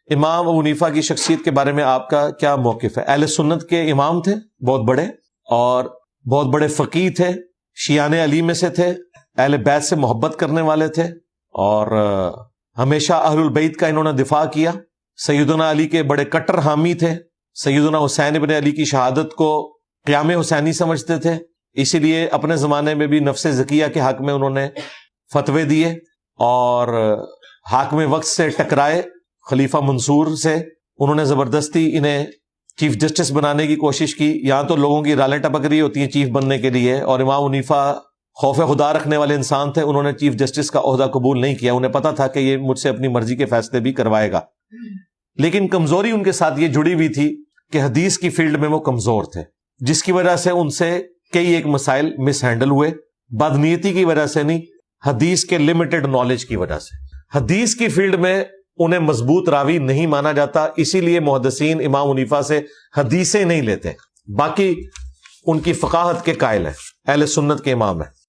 امام ابو حنیفہ کی شخصیت کے بارے میں آپ کا کیا موقف ہے؟ اہل سنت کے امام تھے بہت بڑے، اور بہت بڑے فقیہ تھے، شیعان علی میں سے تھے، اہل بیت سے محبت کرنے والے تھے، اور ہمیشہ اہل البیت کا انہوں نے دفاع کیا۔ سیدنا علی کے بڑے کٹر حامی تھے، سیدنا حسین ابن علی کی شہادت کو قیام حسینی سمجھتے تھے، اسی لیے اپنے زمانے میں بھی نفس زکیہ کے حق میں انہوں نے فتوے دیے، اور حاکم وقت سے ٹکرائے، خلیفہ منصور سے انہوں نے زبردستی انہیں چیف جسٹس بنانے کی کوشش کی۔ یہاں تو لوگوں کی رالیں ٹپک رہی ہوتی ہیں چیف بننے کے لیے، اور امام حنیفہ خوف خدا رکھنے والے انسان تھے، انہوں نے چیف جسٹس کا عہدہ قبول نہیں کیا، انہیں پتا تھا کہ یہ مجھ سے اپنی مرضی کے فیصلے بھی کروائے گا۔ لیکن کمزوری ان کے ساتھ یہ جڑی ہوئی تھی کہ حدیث کی فیلڈ میں وہ کمزور تھے، جس کی وجہ سے ان سے کئی ایک مسائل مس ہینڈل ہوئے، بدنیتی کی وجہ سے نہیں، حدیث کے لمیٹڈ نالج کی وجہ سے۔ حدیث کی فیلڈ میں انہیں مضبوط راوی نہیں مانا جاتا، اسی لیے محدثین امام حنیفہ سے حدیثیں نہیں لیتے، باقی ان کی فقاہت کے قائل ہیں، اہل سنت کے امام ہیں۔